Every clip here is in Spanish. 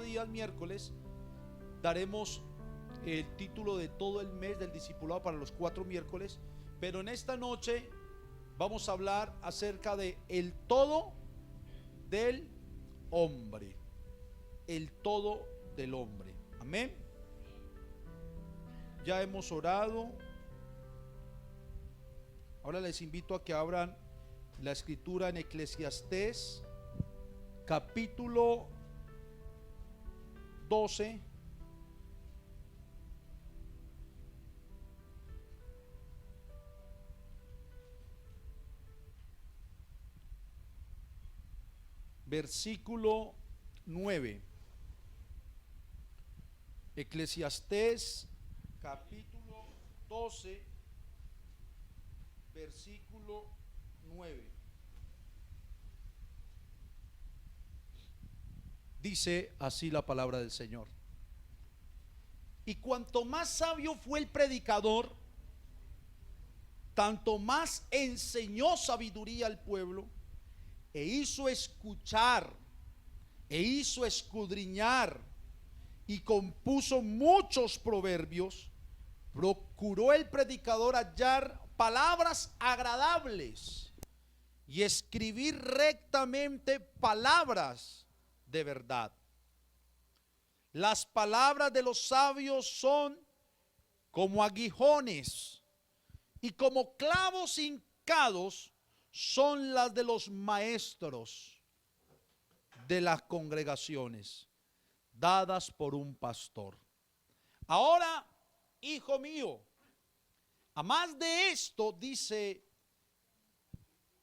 días miércoles daremos el título de todo el mes del discipulado para los 4 miércoles, pero en esta noche vamos a hablar acerca de el todo del hombre, el todo del hombre. Amén. Ya hemos orado. Ahora les invito a que abran la escritura en Eclesiastés capítulo 12. Versículo 9. Eclesiastés capítulo 12, versículo 9. Dice así la palabra del Señor: y cuanto más sabio fue el predicador, tanto más enseñó sabiduría al pueblo, e hizo escuchar, e hizo escudriñar, y compuso muchos proverbios. Procuró el predicador hallar palabras agradables y escribir rectamente palabras de verdad. Las palabras de los sabios son como aguijones, y como clavos hincados son las de los maestros de las congregaciones, dadas por un pastor. Ahora, hijo mío, a más de esto, dice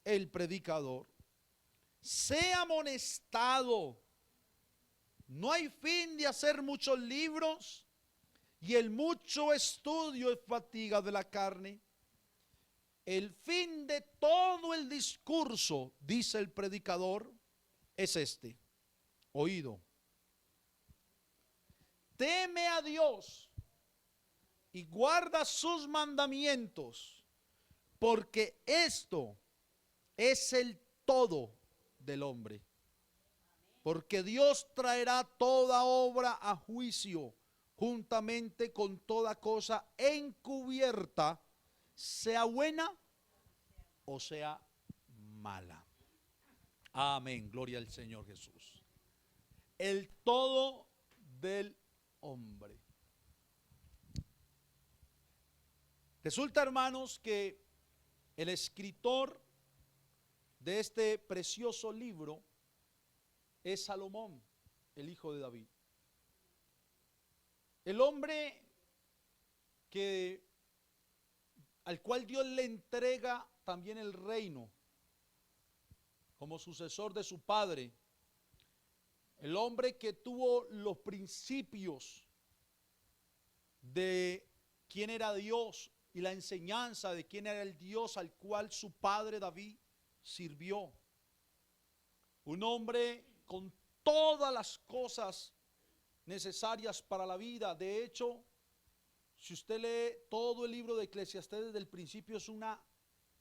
el predicador, sea amonestado. No hay fin de hacer muchos libros, y el mucho estudio es fatiga de la carne. El fin de todo el discurso, dice el predicador, es este: oído. Teme a Dios y guarda sus mandamientos, porque esto es el todo del hombre. Porque Dios traerá toda obra a juicio, juntamente con toda cosa encubierta, sea buena o sea mala. Amén, gloria al Señor Jesús. El todo del hombre. Resulta, hermanos, que el escritor de este precioso libro es Salomón, el hijo de David. El hombre al cual Dios le entrega también el reino como sucesor de su padre. El hombre que tuvo los principios de quién era Dios y la enseñanza de quién era el Dios al cual su padre David sirvió. Un hombre con todas las cosas necesarias para la vida. De hecho, si usted lee todo el libro de Eclesiastés desde el principio, es una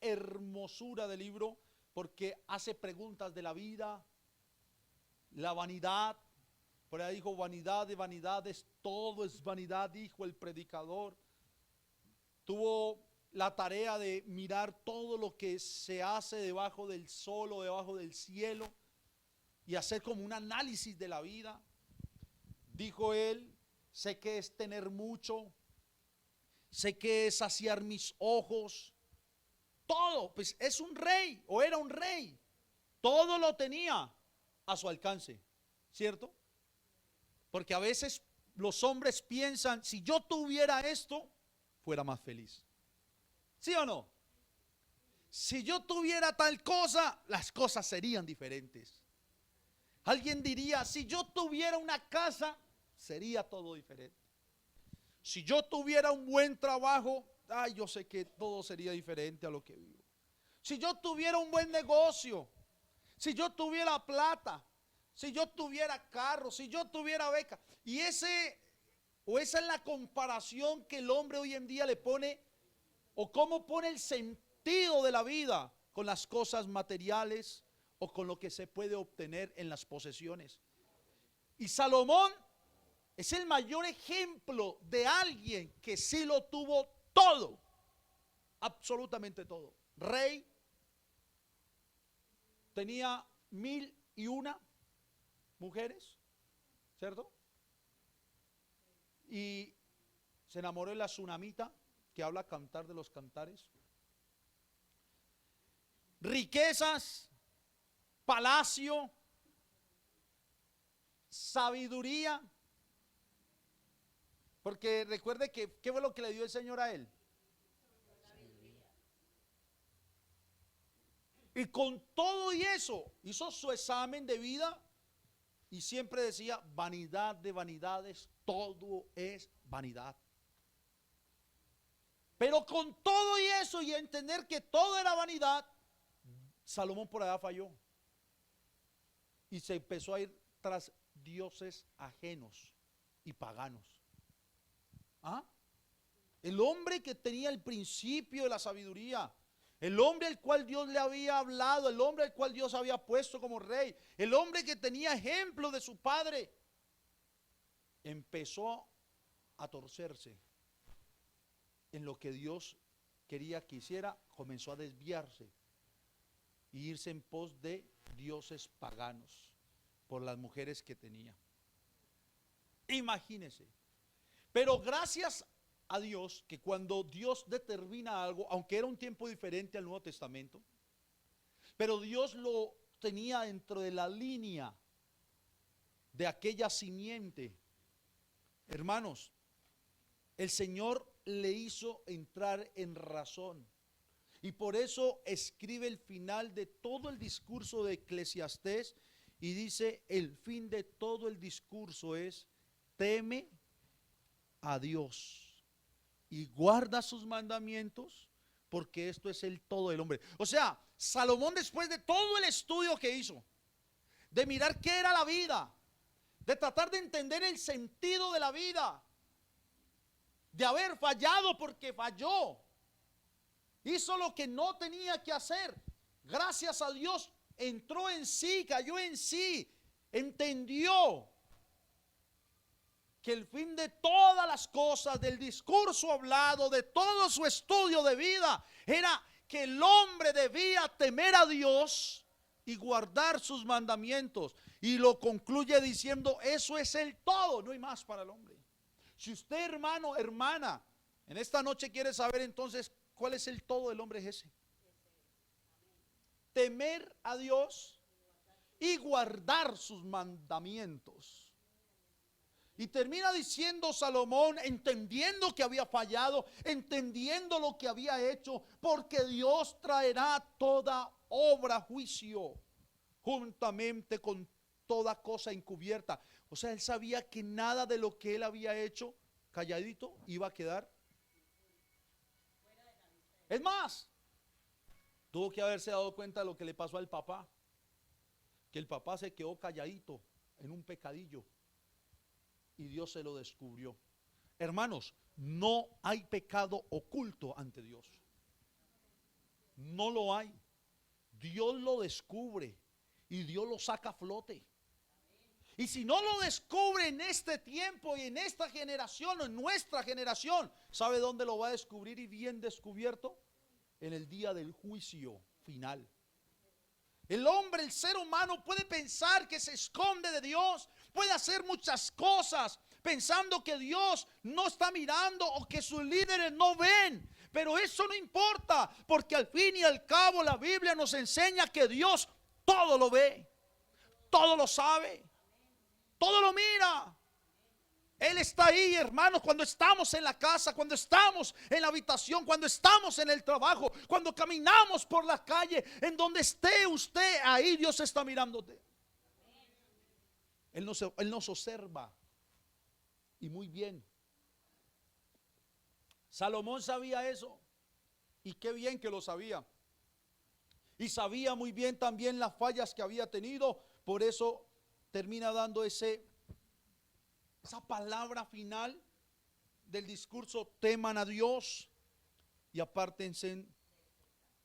hermosura de libro, porque hace preguntas de la vida, la vanidad. Por ahí dijo: vanidad de vanidades, todo es vanidad, dijo el predicador. Tuvo la tarea de mirar todo lo que se hace debajo del sol o debajo del cielo y hacer como un análisis de la vida. Dijo él: sé que es tener mucho, sé que es saciar mis ojos. Todo, pues es un rey o era un rey. Todo lo tenía a su alcance, ¿cierto? Porque a veces los hombres piensan: si yo tuviera esto, fuera más feliz. ¿Sí o no? Si yo tuviera tal cosa, las cosas serían diferentes. Alguien diría: si yo tuviera una casa, sería todo diferente. Si yo tuviera un buen trabajo, yo sé que todo sería diferente a lo que vivo. Si yo tuviera un buen negocio, si yo tuviera plata, si yo tuviera carro, si yo tuviera beca. Y esa es la comparación que el hombre hoy en día le pone, o cómo pone el sentido de la vida con las cosas materiales o con lo que se puede obtener en las posesiones. Y Salomón es el mayor ejemplo de alguien que sí lo tuvo todo, absolutamente todo. Rey, tenía 1001 mujeres, ¿cierto? Y se enamoró de la tsunamita, que habla Cantar de los Cantares. Riquezas, palacio, sabiduría. Porque recuerde que, ¿qué fue lo que le dio el Señor a él? Y con todo y eso, hizo su examen de vida y siempre decía, vanidad de vanidades, todo es vanidad. Pero con todo y eso y entender que todo era vanidad, Salomón por allá falló. Y se empezó a ir tras dioses ajenos y paganos. ¿Ah? El hombre que tenía el principio de la sabiduría, el hombre al cual Dios le había hablado, el hombre al cual Dios había puesto como rey, el hombre que tenía ejemplo de su padre, empezó a torcerse en lo que Dios quería que hiciera, comenzó a desviarse e irse en pos de dioses paganos por las mujeres que tenía. Imagínense. Pero gracias a Dios que cuando Dios determina algo, aunque era un tiempo diferente al Nuevo Testamento, pero Dios lo tenía dentro de la línea de aquella simiente. Hermanos, el Señor le hizo entrar en razón. Y por eso escribe el final de todo el discurso de Eclesiastés y dice, el fin de todo el discurso es, teme a Dios y guarda sus mandamientos, porque esto es el todo del hombre. O sea, Salomón, después de todo el estudio que hizo, de mirar qué era la vida, de tratar de entender el sentido de la vida, de haber fallado porque falló, hizo lo que no tenía que hacer. Gracias a Dios entró en sí, cayó en sí, entendió que el fin de todas las cosas, del discurso hablado, de todo su estudio de vida, era que el hombre debía temer a Dios y guardar sus mandamientos. Y lo concluye diciendo, eso es el todo, no hay más para el hombre. Si usted, hermano, hermana, en esta noche quiere saber entonces cuál es el todo del hombre, es ese. Temer a Dios y guardar sus mandamientos. Y termina diciendo Salomón, entendiendo que había fallado, entendiendo lo que había hecho, porque Dios traerá toda obra a juicio, juntamente con toda cosa encubierta. O sea, él sabía que nada de lo que él había hecho, calladito, iba a quedar. Es más, tuvo que haberse dado cuenta de lo que le pasó al papá, que el papá se quedó calladito en un pecadillo. Y Dios se lo descubrió. Hermanos, no hay pecado oculto ante Dios. No lo hay. Dios lo descubre y Dios lo saca a flote. Y si no lo descubre en este tiempo y en esta generación, en nuestra generación, ¿sabe dónde lo va a descubrir y bien descubierto? En el día del juicio final. El hombre, el ser humano puede pensar que se esconde de Dios, puede hacer muchas cosas pensando que Dios no está mirando o que sus líderes no ven. Pero eso no importa, porque al fin y al cabo la Biblia nos enseña que Dios todo lo ve, todo lo sabe, todo lo mira. Él está ahí, hermanos, cuando estamos en la casa, cuando estamos en la habitación, cuando estamos en el trabajo, cuando caminamos por la calle, en donde esté usted, ahí Dios está mirándote. Él nos observa, y muy bien. Salomón sabía eso, y qué bien que lo sabía. Y sabía muy bien también las fallas que había tenido, por eso termina dando esa palabra final del discurso, teman a Dios y apártense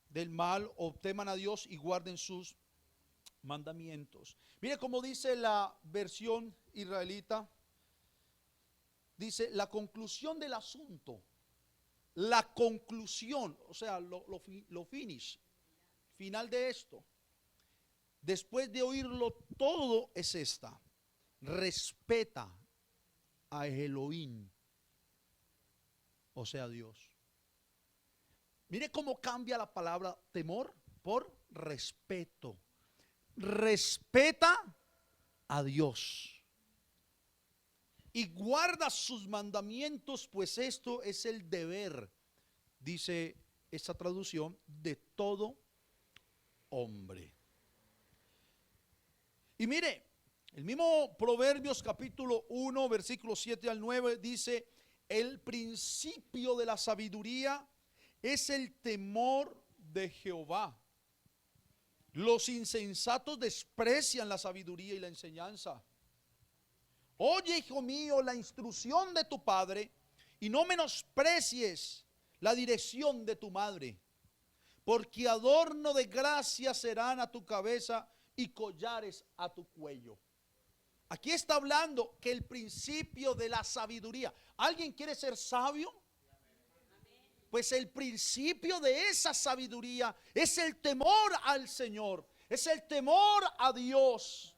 del mal, o teman a Dios y guarden sus mandamientos. Mire cómo dice la versión israelita. Dice la conclusión del asunto. La conclusión, o sea, lo finish, final de esto. Después de oírlo todo es esta: respeta a Elohim, o sea, Dios. Mire cómo cambia la palabra temor por respeto. Respeta a Dios y guarda sus mandamientos, pues esto es el deber, dice esta traducción, de todo hombre. Y mire, el mismo Proverbios capítulo 1, versículos 7 al 9 dice: el principio de la sabiduría es el temor de Jehová. Los insensatos desprecian la sabiduría y la enseñanza. Oye, hijo mío, la instrucción de tu padre, y no menosprecies la dirección de tu madre, porque adorno de gracia serán a tu cabeza y collares a tu cuello. Aquí está hablando que el principio de la sabiduría. ¿Alguien quiere ser sabio? Pues el principio de esa sabiduría es el temor al Señor, es el temor a Dios.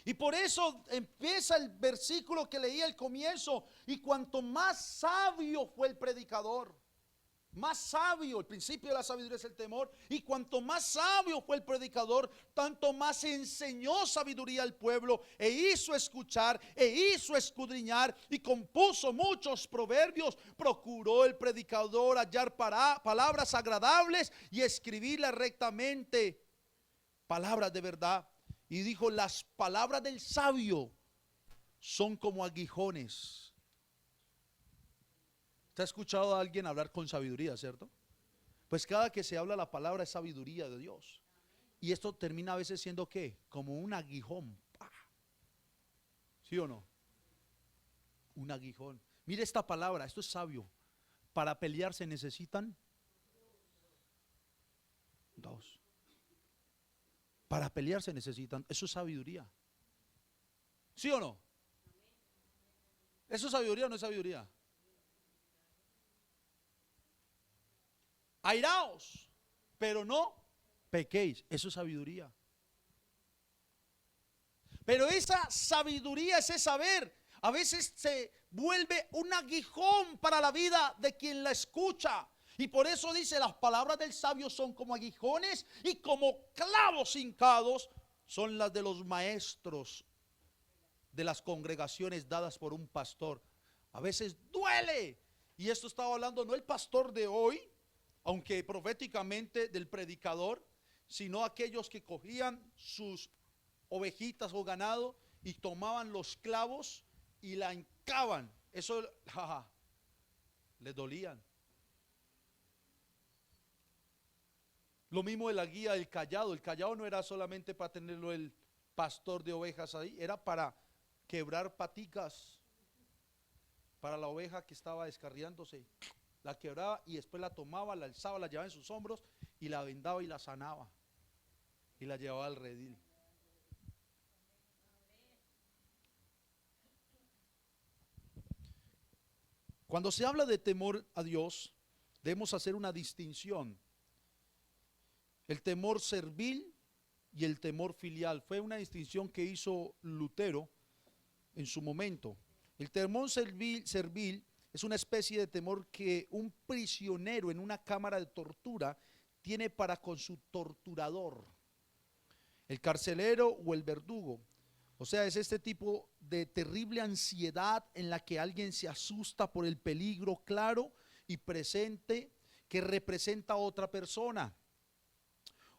Y por eso empieza el versículo que leí al comienzo: y cuanto más sabio fue el predicador, más sabio, el principio de la sabiduría es el temor, y cuanto más sabio fue el predicador, tanto más enseñó sabiduría al pueblo, e hizo escuchar, e hizo escudriñar, y compuso muchos proverbios. Procuró el predicador hallar palabras agradables y escribirlas rectamente, palabras de verdad. Y dijo: las palabras del sabio son como aguijones. ¿Te ha escuchado a alguien hablar con sabiduría, cierto? Pues cada que se habla la palabra es sabiduría de Dios. Y esto termina a veces siendo ¿qué? Como un aguijón. ¡Pah! ¿Sí o no? Un aguijón. Mire esta palabra, esto es sabio. Para pelear se necesitan dos. Para pelear se necesitan, eso es sabiduría. ¿Sí o no? ¿Eso es sabiduría o no es sabiduría? Airaos, pero no pequéis, eso es sabiduría. Pero esa sabiduría, ese saber, a veces se vuelve un aguijón para la vida de quien la escucha. Y por eso dice: las palabras del sabio son como aguijones, y como clavos hincados son las de los maestros de las congregaciones dadas por un pastor. A veces duele. Y esto estaba hablando no el pastor de hoy, aunque proféticamente del predicador, sino aquellos que cogían sus ovejitas o ganado y tomaban los clavos y la hincaban. Eso les dolían. Lo mismo de la guía del cayado. El cayado no era solamente para tenerlo el pastor de ovejas ahí, era para quebrar paticas para la oveja que estaba descarriándose. La quebraba y después la tomaba, la alzaba, la llevaba en sus hombros y la vendaba y la sanaba y la llevaba al redil. Cuando se habla de temor a Dios, debemos hacer una distinción: el temor servil y el temor filial. Fue una distinción que hizo Lutero en su momento. El temor servil es una especie de temor que un prisionero en una cámara de tortura tiene para con su torturador, el carcelero o el verdugo. O sea, es este tipo de terrible ansiedad en la que alguien se asusta por el peligro claro y presente que representa a otra persona.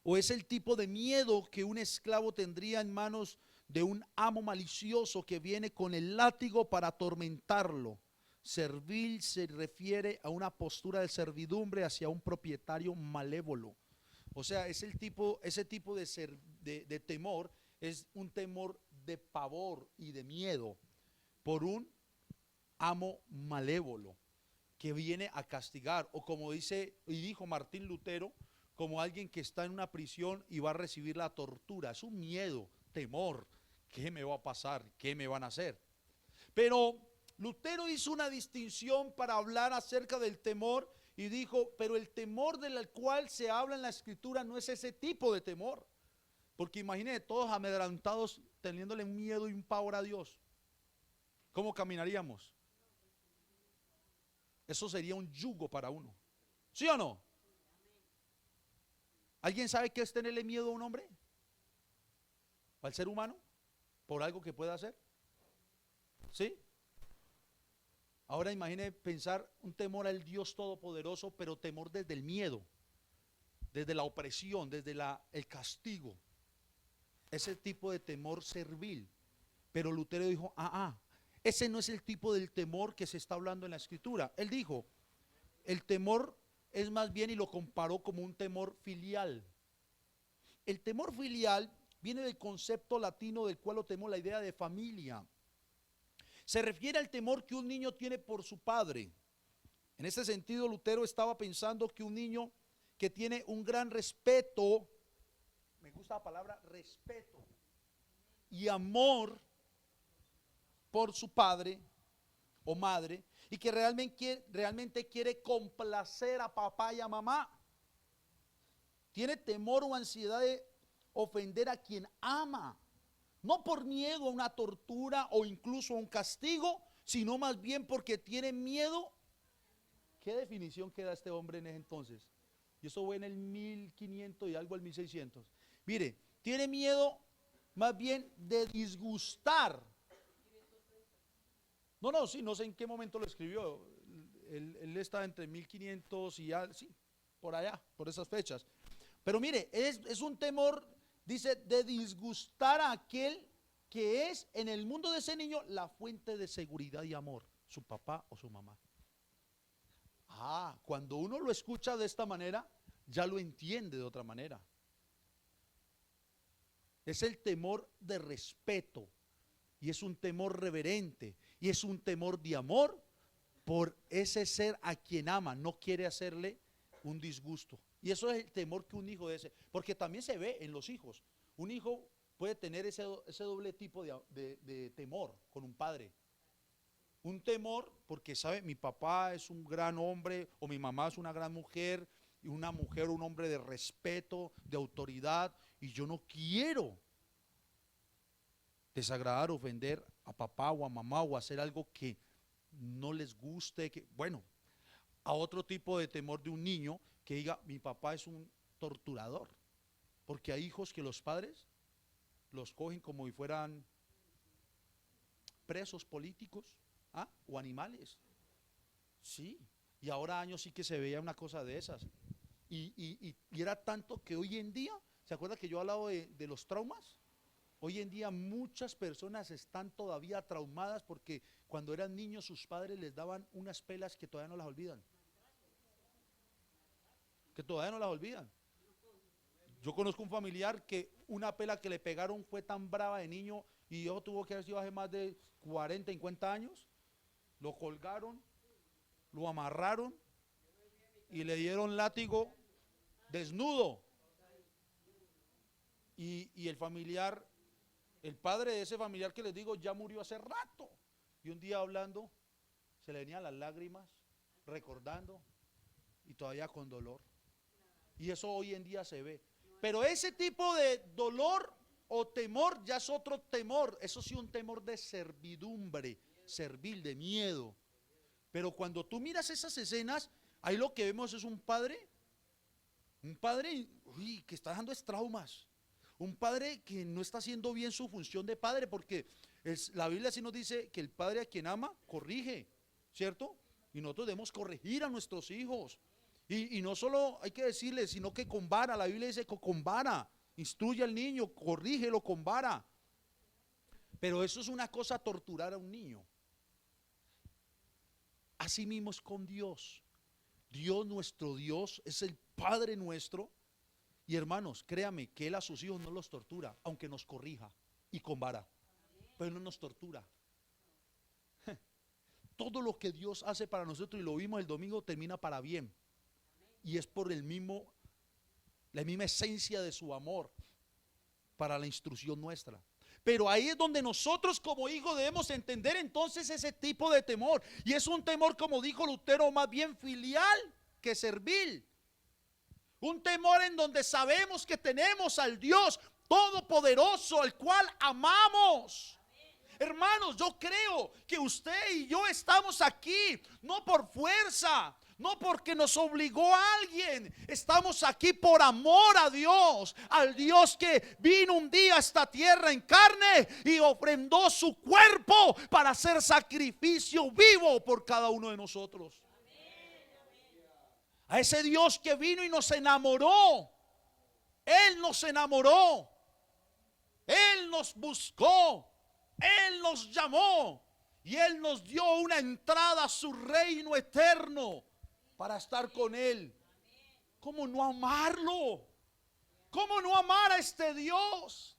O es el tipo de miedo que un esclavo tendría en manos de un amo malicioso que viene con el látigo para atormentarlo. Servil se refiere a una postura de servidumbre hacia un propietario malévolo. O sea, es ese tipo de temor, es un temor de pavor y de miedo por un amo malévolo que viene a castigar, o como dice y dijo Martín Lutero, como alguien que está en una prisión y va a recibir la tortura. Es un miedo, temor. ¿Qué me va a pasar? ¿Qué me van a hacer? Pero Lutero hizo una distinción para hablar acerca del temor y dijo, pero el temor del cual se habla en la escritura no es ese tipo de temor. Porque imagínense todos amedrentados teniéndole miedo y un pavor a Dios. ¿Cómo caminaríamos? Eso sería un yugo para uno. ¿Sí o no? ¿Alguien sabe qué es tenerle miedo a un hombre? ¿Al ser humano? ¿Por algo que pueda hacer? ¿Sí? Ahora imagine pensar un temor al Dios Todopoderoso, pero temor desde el miedo, desde la opresión, desde el castigo. Ese tipo de temor servil. Pero Lutero dijo, ese no es el tipo del temor que se está hablando en la escritura. Él dijo, el temor es más bien, y lo comparó como un temor filial. El temor filial viene del concepto latino del cual lo tenemos la idea de familia. Se refiere al temor que un niño tiene por su padre. En ese sentido, Lutero estaba pensando que un niño que tiene un gran respeto, me gusta la palabra respeto, y amor por su padre o madre, y que realmente quiere complacer a papá y a mamá. Tiene temor o ansiedad de ofender a quien ama, no por miedo a una tortura o incluso a un castigo, sino más bien porque tiene miedo. ¿Qué definición queda este hombre en ese entonces? Y eso fue en el 1500 y algo al 1600. Mire, tiene miedo más bien de disgustar. No, sí, no sé en qué momento lo escribió. Él está entre 1500 y ya, sí, por allá, por esas fechas. Pero mire, es un temor, dice, de disgustar a aquel que es en el mundo de ese niño la fuente de seguridad y amor, su papá o su mamá. Cuando uno lo escucha de esta manera, ya lo entiende de otra manera. Es el temor de respeto, y es un temor reverente, y es un temor de amor por ese ser a quien ama, no quiere hacerle un disgusto. Y eso es el temor que un hijo de ese, porque también se ve en los hijos. Un hijo puede tener ese doble tipo de temor con un padre. Un temor porque sabe, mi papá es un gran hombre o mi mamá es una gran mujer, y una mujer, un hombre de respeto, de autoridad, y yo no quiero desagradar, ofender a papá o a mamá o hacer algo que no les guste, bueno, a otro tipo de temor de un niño que diga, mi papá es un torturador, porque hay hijos que los padres los cogen como si fueran presos políticos, o animales. Sí, y ahora años sí que se veía una cosa de esas. Y era tanto que hoy en día, ¿se acuerda que yo he hablado de los traumas? Hoy en día muchas personas están todavía traumadas porque cuando eran niños sus padres les daban unas pelas que todavía no las olvidan. Que todavía no las olvidan. Yo conozco un familiar que una pela que le pegaron fue tan brava de niño y yo tuvo que haber sido hace más de 40, 50 años. Lo colgaron, lo amarraron y le dieron látigo desnudo. Y el familiar, el padre de ese familiar que les digo, ya murió hace rato. Y un día hablando, se le venían las lágrimas, recordando, y todavía con dolor. Y eso hoy en día se ve. Pero ese tipo de dolor o temor ya es otro temor. Eso sí, un temor de servidumbre, servil, de miedo. Pero cuando tú miras esas escenas, ahí lo que vemos es un padre que está dando traumas. Un padre que no está haciendo bien su función de padre, porque la Biblia sí nos dice que el padre a quien ama, corrige, ¿cierto? Y nosotros debemos corregir a nuestros hijos. Y no solo hay que decirle, sino que con vara. La Biblia dice que con vara, instruye al niño, corrígelo con vara. Pero eso es una cosa, torturar a un niño. Así mismo es con Dios. Dios, nuestro Dios, es el Padre nuestro. Y hermanos, créame que Él a sus hijos no los tortura, aunque nos corrija y con vara. Pero Él no nos tortura. Todo lo que Dios hace para nosotros, y lo vimos el domingo, termina para bien. Y es por el mismo la misma esencia de su amor para la instrucción nuestra. Pero ahí es donde nosotros como hijos debemos entender entonces ese tipo de temor. Y es un temor, como dijo Lutero, más bien filial que servil. Un temor en donde sabemos que tenemos al Dios Todopoderoso, al cual amamos. Hermanos, yo creo que usted y yo estamos aquí no por fuerza, no porque nos obligó a alguien. Estamos aquí por amor a Dios, al Dios que vino un día a esta tierra en carne y ofrendó su cuerpo para hacer sacrificio vivo por cada uno de nosotros. A ese Dios que vino y nos enamoró. Él nos enamoró. Él nos buscó. Él nos llamó. Y Él nos dio una entrada a su reino eterno para estar con Él. ¿Cómo no amarlo? ¿Cómo no amar a este Dios?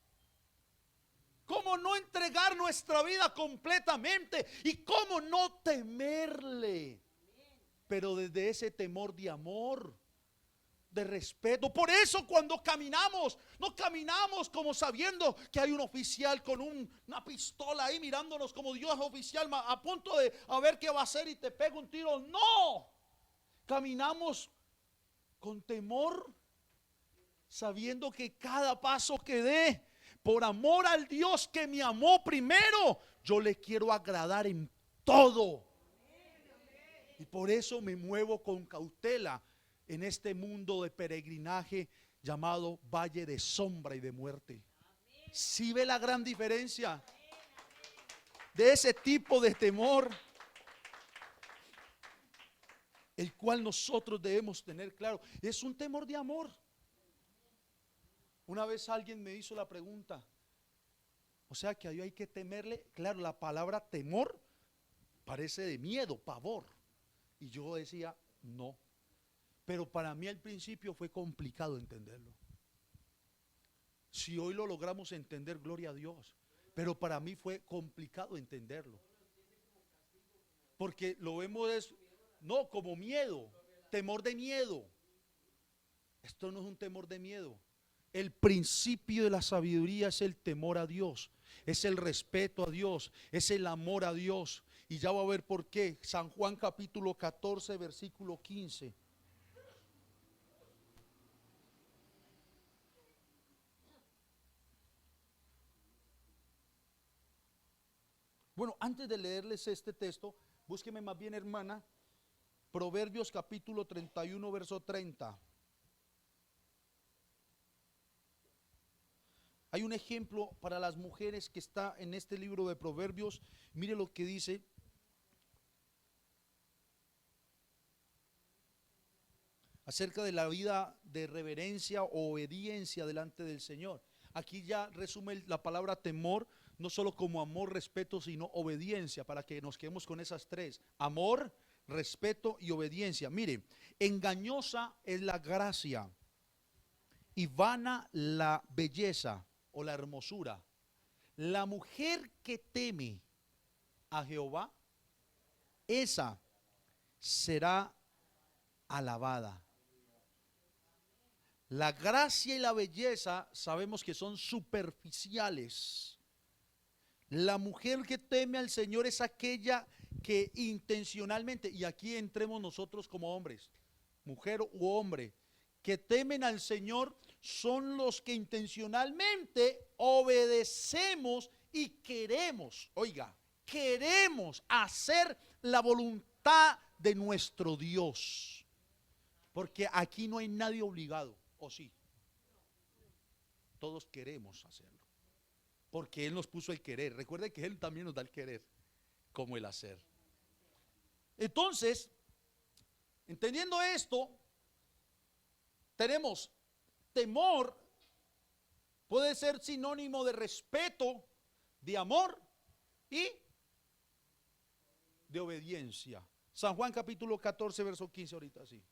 ¿Cómo no entregar nuestra vida completamente? ¿Y cómo no temerle? Pero desde ese temor de amor, de respeto. Por eso cuando caminamos, no caminamos como sabiendo que hay un oficial con una pistola ahí mirándonos como Dios oficial a punto de a ver qué va a hacer y te pega un tiro. No, caminamos con temor, sabiendo que cada paso que dé, por amor al Dios que me amó primero, yo le quiero agradar en todo. Y por eso me muevo con cautela en este mundo de peregrinaje llamado Valle de Sombra y de Muerte. ¿Sí ve la gran diferencia de ese tipo de temor? El cual nosotros debemos tener claro. Es un temor de amor. Una vez alguien me hizo la pregunta, o sea que a Dios hay que temerle. Claro, la palabra temor parece de miedo, pavor. Y yo decía, no. Pero para mí al principio fue complicado entenderlo. Si hoy lo logramos entender, gloria a Dios. Pero para mí fue complicado entenderlo. Porque lo vemos no como miedo, temor de miedo. Esto no es un temor de miedo. El principio de la sabiduría es el temor a Dios, es el respeto a Dios, es el amor a Dios. Y ya va a ver por qué. San Juan capítulo 14 versículo 15. Bueno, antes de leerles este texto, búsqueme más bien, hermana, Proverbios capítulo 31 verso 30. Hay un ejemplo para las mujeres que está en este libro de Proverbios. Mire lo que dice. Acerca de la vida de reverencia o obediencia delante del Señor. Aquí ya resume la palabra temor, no solo como amor, respeto, sino obediencia, para que nos quedemos con esas tres: amor, respeto y obediencia. Mire, engañosa es la gracia y vana la belleza o la hermosura. La mujer que teme a Jehová, esa será alabada. La gracia y la belleza sabemos que son superficiales. La mujer que teme al Señor es aquella que intencionalmente, y aquí entremos nosotros como hombres, mujer u hombre, que temen al Señor son los que intencionalmente obedecemos y queremos, oiga, queremos hacer la voluntad de nuestro Dios. Porque aquí no hay nadie obligado. ¿O sí? Todos queremos hacerlo, porque Él nos puso el querer. Recuerde que Él también nos da el querer como el hacer. Entonces, entendiendo esto, tenemos temor, puede ser sinónimo de respeto, de amor y de obediencia. San Juan capítulo 14 verso 15 ahorita sí.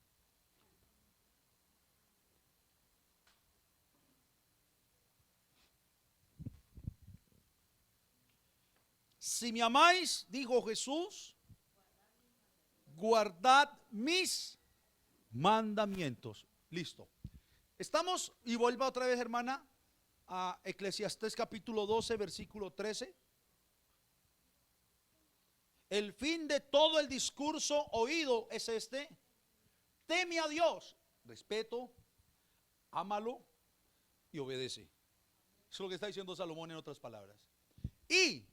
Si me amáis, dijo Jesús, guardad mis mandamientos. Listo. Estamos, y vuelva otra vez, hermana, a Eclesiastés capítulo 12, versículo 13. El fin de todo el discurso oído es este: teme a Dios, respeto, ámalo y obedece. Eso es lo que está diciendo Salomón en otras palabras. Y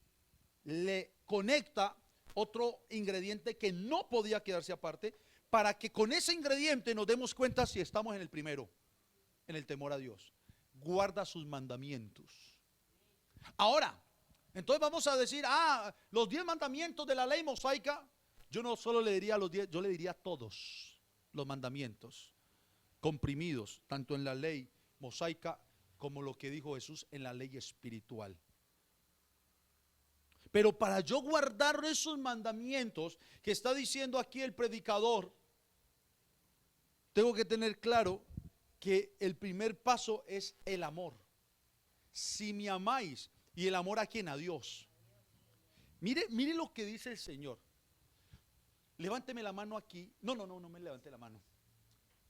le conecta otro ingrediente que no podía quedarse aparte, para que con ese ingrediente nos demos cuenta si estamos en el primero, en el temor a Dios. Guarda sus mandamientos. Ahora, entonces vamos a decir, los 10 mandamientos de la ley mosaica. Yo no solo le diría los 10, yo le diría todos los mandamientos comprimidos, tanto en la ley mosaica como lo que dijo Jesús en la ley espiritual. Pero para yo guardar esos mandamientos que está diciendo aquí el predicador, tengo que tener claro que el primer paso es el amor. Si me amáis, ¿y el amor a quién? A Dios. Mire lo que dice el Señor. Levánteme la mano aquí. No me levante la mano.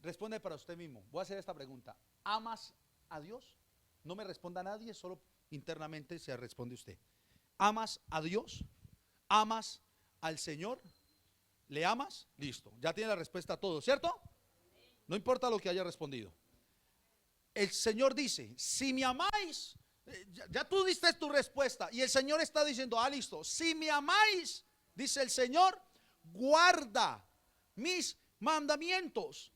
Responde para usted mismo. Voy a hacer esta pregunta: ¿amas a Dios? No me responda a nadie, solo internamente se responde usted. ¿Amas a Dios? ¿Amas al Señor? ¿Le amas? Listo, ya tiene la respuesta a todo, ¿cierto? No importa lo que haya respondido. El Señor dice: si me amáis, ya tú diste tu respuesta, y el Señor está diciendo: listo, si me amáis, dice el Señor, guarda mis mandamientos.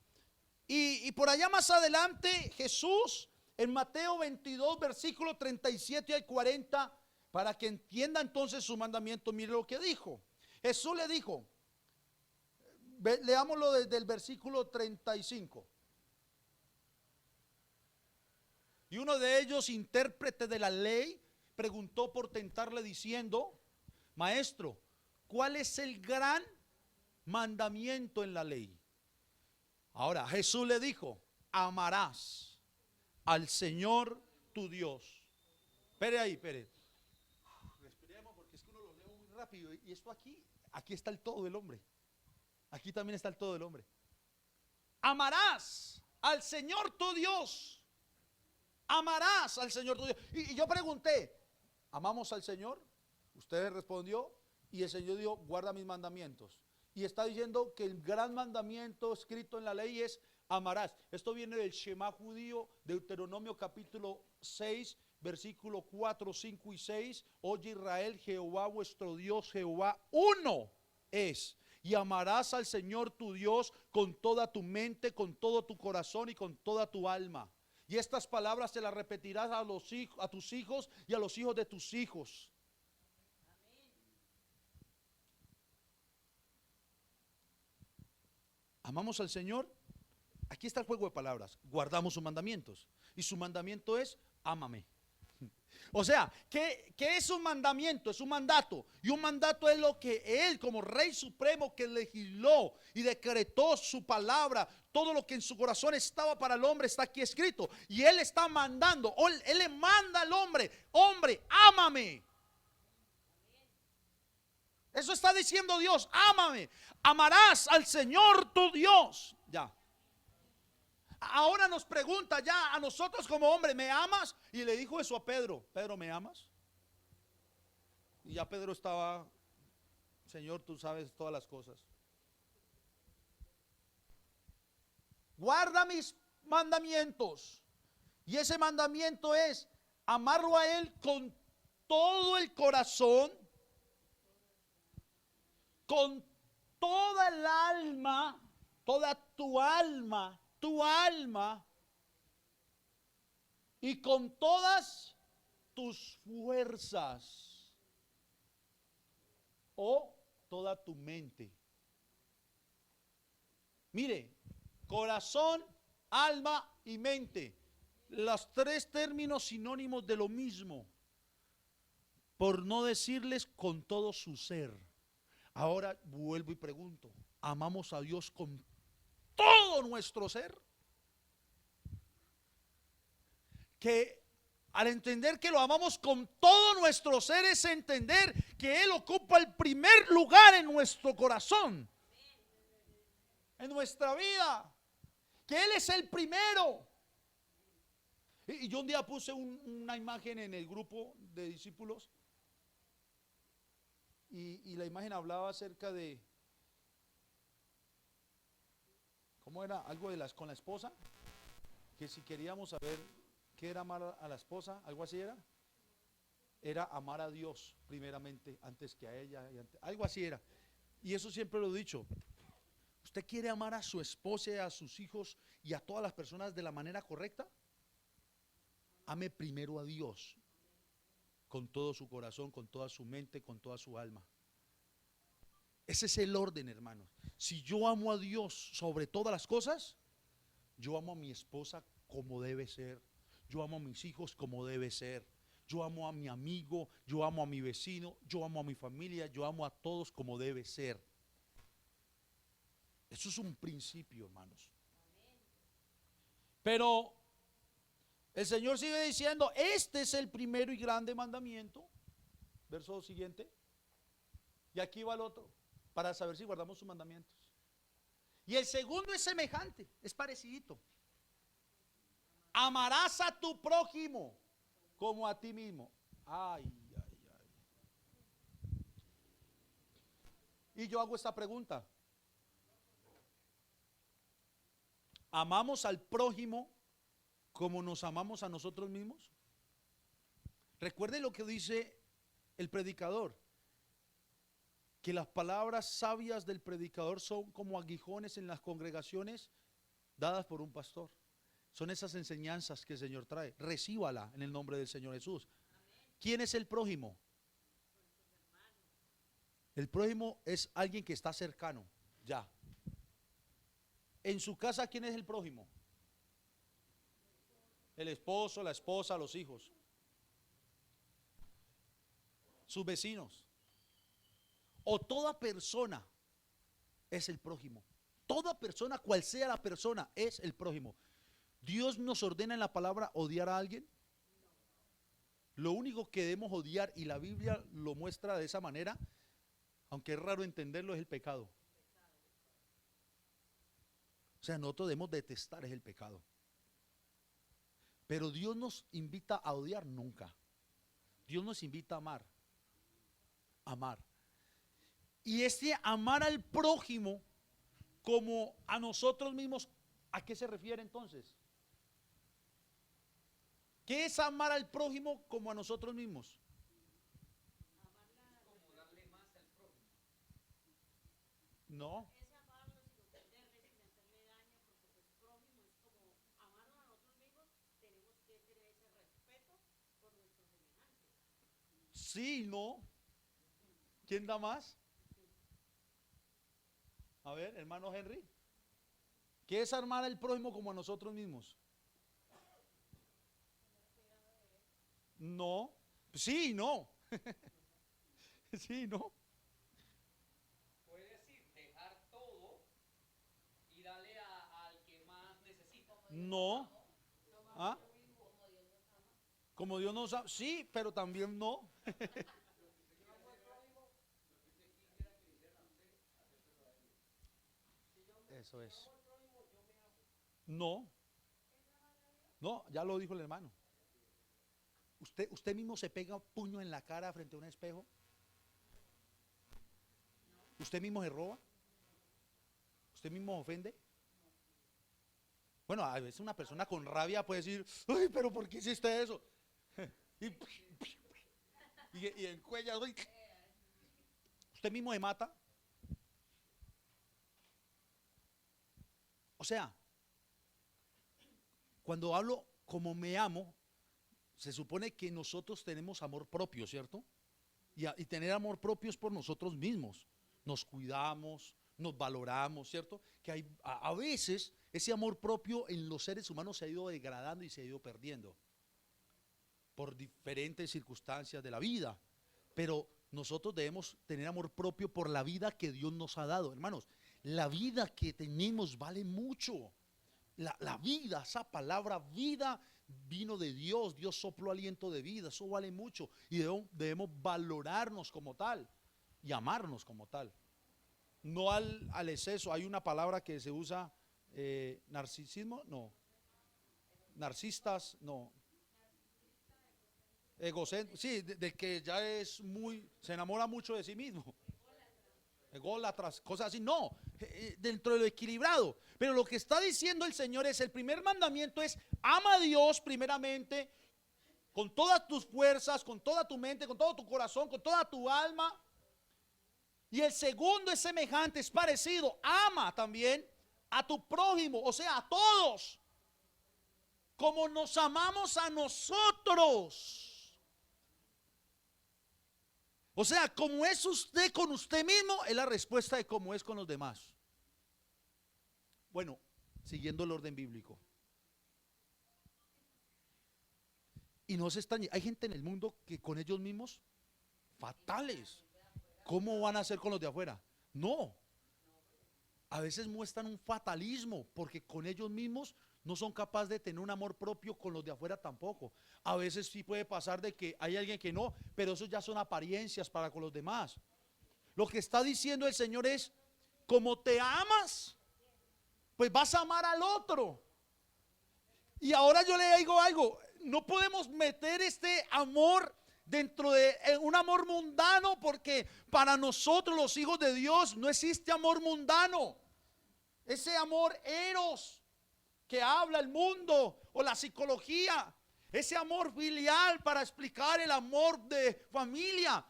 Y por allá más adelante, Jesús en Mateo 22, versículo 37 al 40, para que entienda entonces su mandamiento, mire lo que dijo. Jesús le dijo, leámoslo desde el versículo 35. Y uno de ellos, intérprete de la ley, preguntó por tentarle diciendo: Maestro, ¿cuál es el gran mandamiento en la ley? Ahora Jesús le dijo: amarás al Señor tu Dios. Espere ahí, espere. Respiremos, porque es que uno lo lee muy rápido. Y esto aquí está el todo del hombre. Aquí también está el todo del hombre. Amarás al Señor tu Dios. Amarás al Señor tu Dios. Y yo pregunté: ¿amamos al Señor? Usted respondió, y el Señor dijo: guarda mis mandamientos. Y está diciendo que el gran mandamiento escrito en la ley es: amarás. Esto viene del Shema judío, Deuteronomio capítulo 6, versículo 4, 5 y 6. Oye Israel, Jehová vuestro Dios, Jehová uno es. Y amarás al Señor tu Dios con toda tu mente, con todo tu corazón y con toda tu alma. Y estas palabras se las repetirás a tus hijos y a los hijos de tus hijos. ¿Amamos al Señor? Aquí está el juego de palabras. Guardamos sus mandamientos. Y su mandamiento es: ámame. O sea, ¿qué es un mandamiento? Es un mandato. Y un mandato es lo que Él, como Rey Supremo, que legisló y decretó su palabra, todo lo que en su corazón estaba para el hombre está aquí escrito. Y Él está mandando, Él le manda al hombre: hombre, ámame. Eso está diciendo Dios: ámame. Amarás al Señor tu Dios. Ya. Ahora nos pregunta ya a nosotros como hombre: ¿me amas? Y le dijo eso a Pedro: Pedro, ¿me amas? Y ya Pedro estaba: Señor, tú sabes todas las cosas. Guarda mis mandamientos. Y ese mandamiento es amarlo a Él con todo el corazón, con toda el alma, toda tu alma, y con todas tus fuerzas, o toda tu mente. Mire, corazón, alma y mente, los tres términos sinónimos de lo mismo, por no decirles con todo su ser. Ahora vuelvo y pregunto: ¿amamos a Dios con todo nuestro ser? Que al entender que lo amamos con todo nuestro ser es entender que Él ocupa el primer lugar en nuestro corazón, en nuestra vida, que Él es el primero. Y yo un día puse una imagen en el grupo de discípulos y la imagen hablaba acerca de, ¿cómo era? Algo de con la esposa, que si queríamos saber qué era amar a la esposa, algo así era amar a Dios primeramente, antes que a ella, algo así era. Y eso siempre lo he dicho. ¿Usted quiere amar a su esposa, a sus hijos y a todas las personas de la manera correcta? Ame primero a Dios, con todo su corazón, con toda su mente, con toda su alma. Ese es el orden, hermanos. Si yo amo a Dios sobre todas las cosas, yo amo a mi esposa como debe ser. Yo amo a mis hijos como debe ser. Yo amo a mi amigo, yo amo a mi vecino, yo amo a mi familia, yo amo a todos como debe ser. Eso es un principio, hermanos. Pero el Señor sigue diciendo, este es el primero y grande mandamiento. Verso siguiente. Y aquí va el otro, para saber si guardamos sus mandamientos. Y el segundo es semejante, es parecidito. Amarás a tu prójimo como a ti mismo. Ay, ay, ay. Y yo hago esta pregunta. ¿Amamos al prójimo como nos amamos a nosotros mismos? Recuerde lo que dice el predicador, que las palabras sabias del predicador son como aguijones en las congregaciones dadas por un pastor. Son esas enseñanzas que el Señor trae. Recíbala en el nombre del Señor Jesús. ¿Quién es el prójimo? El prójimo es alguien que está cercano, ya. En su casa, ¿quién es el prójimo? El esposo, la esposa, los hijos, sus vecinos. O toda persona es el prójimo. Toda persona, cual sea la persona, es el prójimo. ¿Dios nos ordena en la palabra odiar a alguien? Lo único que debemos odiar, y la Biblia lo muestra de esa manera, aunque es raro entenderlo, es el pecado. O sea, nosotros debemos detestar es el pecado. Pero Dios nos invita a odiar nunca. Dios nos invita a amar. Amar. Y este amar al prójimo como a nosotros mismos, ¿a qué se refiere entonces? ¿Qué es amar al prójimo como a nosotros mismos? No. Sí, no. ¿Quién da más? A ver, hermano Henry. ¿Qué es amar al prójimo como a nosotros mismos? No. Sí, no. Sí, no. Puede decir dejar todo y darle al que más necesita. No. ¿Ah? Como Dios nos ama. Sí, pero también no. Eso es. No. No, ya lo dijo el hermano. ¿Usted mismo se pega puño en la cara frente a un espejo? ¿Usted mismo se roba? ¿Usted mismo ofende? Bueno, a veces una persona con rabia puede decir, ay, pero ¿por qué hiciste eso? Y encuella, ¿usted mismo se mata? O sea, cuando hablo como me amo, se supone que nosotros tenemos amor propio, ¿cierto? Y tener amor propio es por nosotros mismos. Nos cuidamos, nos valoramos, ¿cierto? Que hay, a veces ese amor propio en los seres humanos se ha ido degradando y se ha ido perdiendo por diferentes circunstancias de la vida. Pero nosotros debemos tener amor propio por la vida que Dios nos ha dado, hermanos. La vida que tenemos vale mucho. La vida, esa palabra vida vino de Dios. Dios sopló aliento de vida, eso vale mucho. Y debemos valorarnos como tal y amarnos como tal. No al exceso. Hay una palabra que se usa, narcisismo, no. Narcistas, no. egocéntrico, sí, del que ya se enamora mucho de sí mismo. Ególatras, cosas así. No, dentro de lo equilibrado. Pero lo que está diciendo el Señor es: el primer mandamiento es: ama a Dios primeramente, con todas tus fuerzas, con toda tu mente, con todo tu corazón, con toda tu alma. Y el segundo es semejante, es parecido: ama también a tu prójimo, o sea, a todos, como nos amamos a nosotros. O sea, como es usted con usted mismo, es la respuesta de cómo es con los demás. Bueno, siguiendo el orden bíblico. Y no se están, hay gente en el mundo que con ellos mismos, fatales. ¿Cómo van a ser con los de afuera? No. A veces muestran un fatalismo porque con ellos mismos no son capaces de tener un amor propio, con los de afuera tampoco. A veces sí puede pasar de que hay alguien que no, pero eso ya son apariencias para con los demás. Lo que está diciendo el Señor es: como te amas, pues vas a amar al otro. Y ahora yo le digo algo: no podemos meter este amor dentro de un amor mundano, porque para nosotros los hijos de Dios no existe amor mundano. Ese amor eros que habla el mundo o la psicología, ese amor filial para explicar el amor de familia,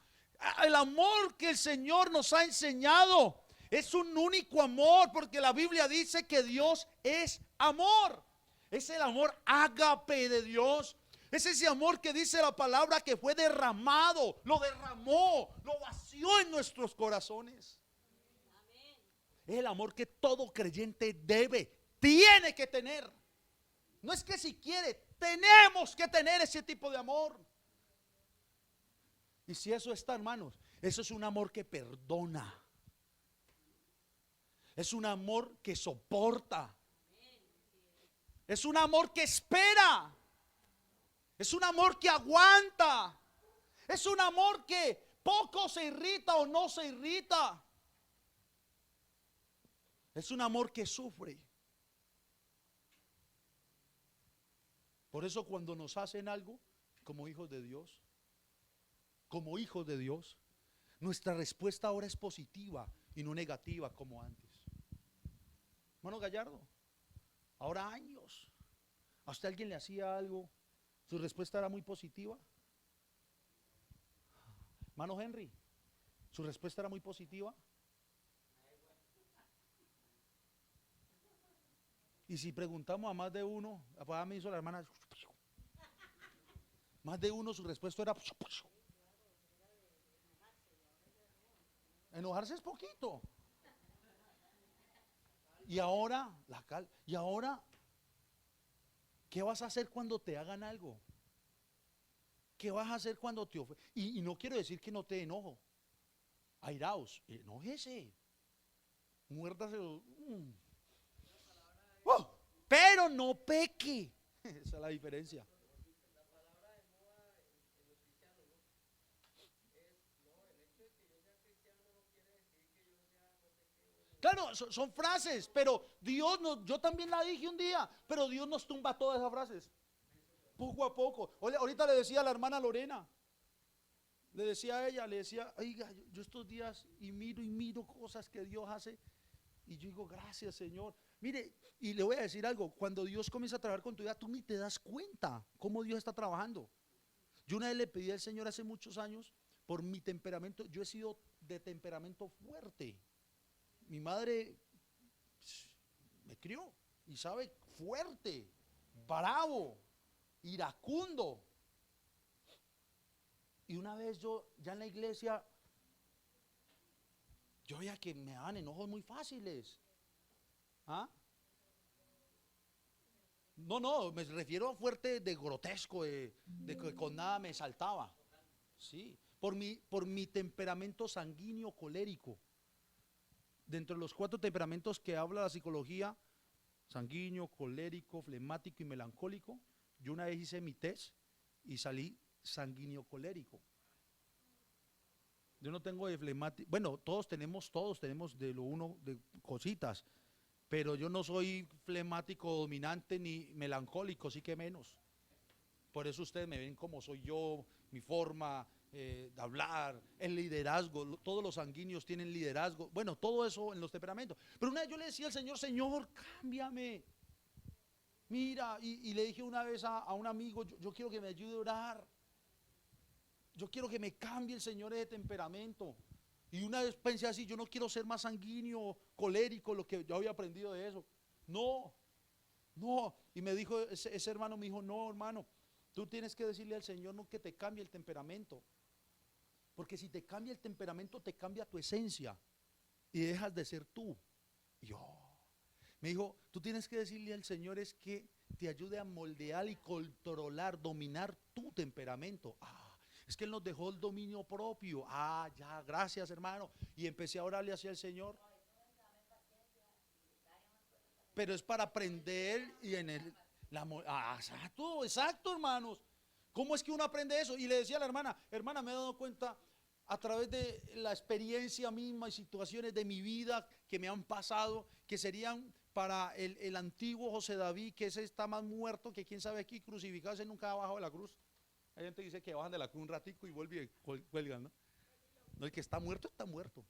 el amor que el Señor nos ha enseñado, es un único amor, porque la Biblia dice que Dios es amor. Es el amor ágape de Dios. Es ese amor que dice la palabra que fue derramado, lo derramó, lo vació en nuestros corazones. Es el amor que todo creyente tiene que tener. No es que si quiere, tenemos que tener ese tipo de amor. Y si eso está, hermanos, eso es un amor que perdona. Es un amor que soporta. Es un amor que espera. Es un amor que aguanta. Es un amor que poco se irrita o no se irrita. Es un amor que sufre. Por eso cuando nos hacen algo como hijos de Dios, nuestra respuesta ahora es positiva y no negativa como antes. Hermano Gallardo, ahora años, a usted alguien le hacía algo, su respuesta era muy positiva. Hermano Henry, su respuesta era muy positiva. Y si preguntamos a más de uno, papá me hizo la hermana, más de uno su respuesta era enojarse es poquito. Y ahora, ¿qué vas a hacer cuando te hagan algo? ¿Qué vas a hacer cuando te ofenden? Y no quiero decir que no te enojo. Airaos, enójese, muérdaselo. Oh, pero no peque. Esa es la diferencia. Claro, son frases, pero Dios nos, yo también la dije un día, pero Dios nos tumba todas esas frases, poco a poco. Ahorita le decía a la hermana Lorena, le decía a ella, le decía: oiga, yo estos días y miro cosas que Dios hace, y yo digo: gracias, Señor. Mire, y le voy a decir algo: cuando Dios comienza a trabajar con tu vida, tú ni te das cuenta cómo Dios está trabajando. Yo una vez le pedí al Señor hace muchos años, por mi temperamento, yo he sido de temperamento fuerte. Mi madre me crió y sabe, fuerte, bravo, iracundo. Y una vez yo, ya en la iglesia, yo veía que me daban enojos muy fáciles. ¿Ah? No, me refiero a fuerte, de grotesco, de que con nada me saltaba. Sí, por mi temperamento sanguíneo colérico. Dentro de los 4 temperamentos que habla la psicología: sanguíneo, colérico, flemático y melancólico. Yo una vez hice mi test y salí sanguíneo colérico. Yo no tengo de flemático. Bueno, todos tenemos de lo uno, de cositas, pero yo no soy flemático dominante ni melancólico, sí que menos. Por eso ustedes me ven como soy yo, mi forma de hablar, el liderazgo. Todos los sanguíneos tienen liderazgo. Bueno, todo eso en los temperamentos. Pero una vez yo le decía al Señor, Señor, cámbiame. Mira, y le dije una vez a un amigo, yo quiero que me ayude a orar. Yo quiero que me cambie el Señor ese temperamento. Y una vez pensé así, yo no quiero ser más sanguíneo, colérico, lo que yo había aprendido de eso. No. Y me dijo, ese hermano me dijo, no, hermano, tú tienes que decirle al Señor no que te cambie el temperamento. Porque si te cambia el temperamento, te cambia tu esencia y dejas de ser tú. Y yo, me dijo, tú tienes que decirle al Señor es que te ayude a moldear y controlar, dominar tu temperamento. Es que Él nos dejó el dominio propio. Ya, gracias, hermano. Y empecé a orarle hacia el Señor. Pero es para aprender y en el... exacto, hermanos. ¿Cómo es que uno aprende eso? Y le decía a la hermana, me he dado cuenta a través de la experiencia misma y situaciones de mi vida que me han pasado, que serían para el antiguo José David, que ese está más muerto que quién sabe aquí, crucificado, ese nunca ha bajado de la cruz. Hay gente que dice que bajan de la cruz un ratico y vuelven y cuelgan, ¿no? No, el que está muerto, está muerto.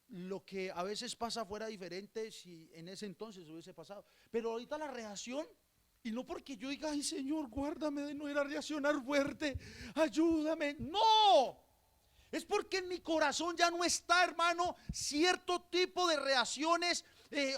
Lo que a veces pasa fuera diferente si en ese entonces hubiese pasado. Pero ahorita la reacción, y no porque yo diga, ay Señor, guárdame de no ir a reaccionar fuerte, ayúdame. No, es porque en mi corazón ya no está, hermano, cierto tipo de reacciones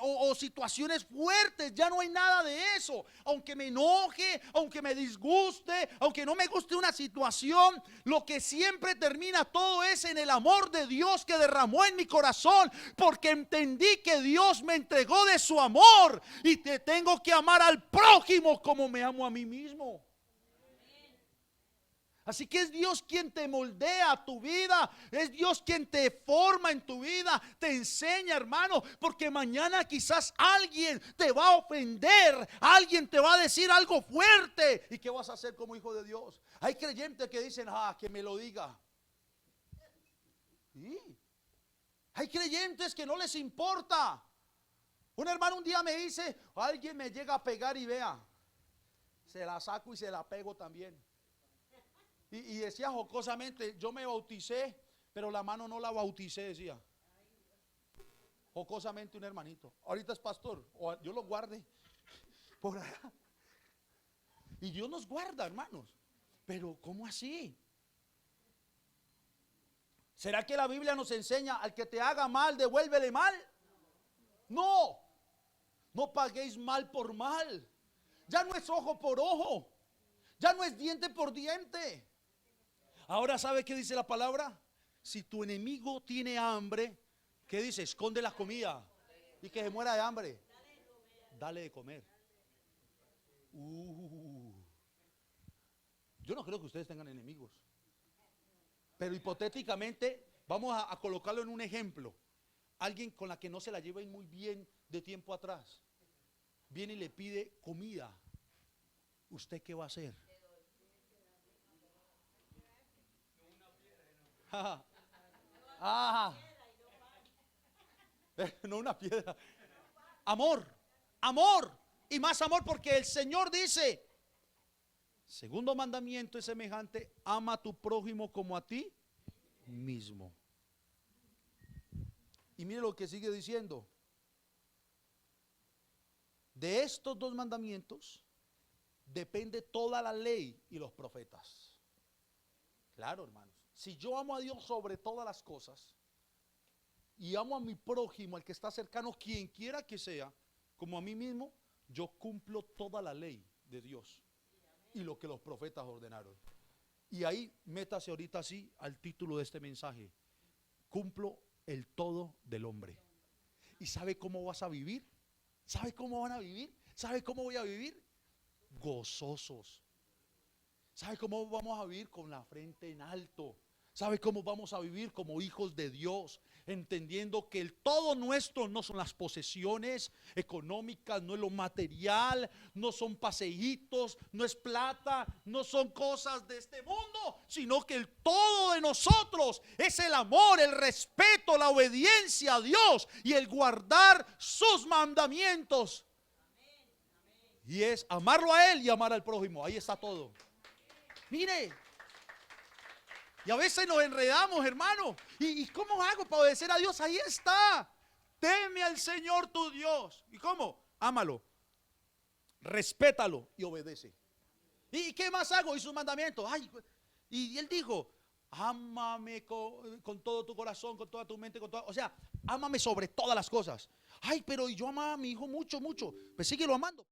o situaciones fuertes. Ya no hay nada de eso. Aunque me enoje, aunque me disguste, aunque no me guste una situación, lo que siempre termina todo es en el amor de Dios que derramó en mi corazón, porque entendí que Dios me entregó de su amor y te tengo que amar al prójimo como me amo a mí mismo. Así que es Dios quien te moldea tu vida, es Dios quien te forma en tu vida, te enseña, hermano, porque mañana quizás alguien te va a ofender, alguien te va a decir algo fuerte. ¿Y qué vas a hacer como hijo de Dios? Hay creyentes que dicen, que me lo diga. ¿Sí? Hay creyentes que no les importa. Un hermano un día me dice, alguien me llega a pegar y vea, se la saco y se la pego también. Y decía jocosamente, yo me bauticé, pero la mano no la bauticé, decía. Jocosamente un hermanito. Ahorita es pastor, o Dios lo guarde por allá. Y Dios nos guarda, hermanos. Pero ¿cómo así? ¿Será que la Biblia nos enseña al que te haga mal, devuélvele mal? No, no paguéis mal por mal. Ya no es ojo por ojo, ya no es diente por diente. Ahora, ¿sabe qué dice la palabra? Si tu enemigo tiene hambre, ¿qué dice? Esconde la comida y que se muera de hambre. Dale de comer. Yo no creo que ustedes tengan enemigos, pero hipotéticamente vamos a colocarlo en un ejemplo. Alguien con la que no se la lleva muy bien de tiempo atrás viene y le pide comida. ¿Usted qué va a hacer? No una piedra. Amor y más amor, porque el Señor dice, segundo mandamiento es semejante, ama a tu prójimo como a ti mismo. Y mire lo que sigue diciendo. De estos dos mandamientos depende toda la ley y los profetas. Claro, hermanos. Si yo amo a Dios sobre todas las cosas y amo a mi prójimo, al que está cercano, quien quiera que sea, como a mí mismo, yo cumplo toda la ley de Dios y lo que los profetas ordenaron. Y ahí métase ahorita así al título de este mensaje: cumplo el todo del hombre. ¿Y sabe cómo vas a vivir? ¿Sabe cómo van a vivir? ¿Sabe cómo voy a vivir? Gozosos. ¿Sabe cómo vamos a vivir? Con la frente en alto. ¿Sabe cómo vamos a vivir? Como hijos de Dios, entendiendo que el todo nuestro no son las posesiones económicas, no es lo material, no son paseitos, no es plata, no son cosas de este mundo, sino que el todo de nosotros es el amor, el respeto, la obediencia a Dios y el guardar sus mandamientos. Y es amarlo a Él y amar al prójimo. Ahí está todo. Mire. Y a veces nos enredamos, hermano. ¿Y cómo hago para obedecer a Dios? Ahí está. Teme al Señor tu Dios. ¿Y cómo? Ámalo. Respétalo y obedece. ¿Y qué más hago? Y sus mandamientos. Ay, y Él dijo, ámame con todo tu corazón, con toda tu mente, con toda, o sea, ámame sobre todas las cosas. Ay, pero yo amaba a mi hijo mucho, mucho. Pues síguelo amando.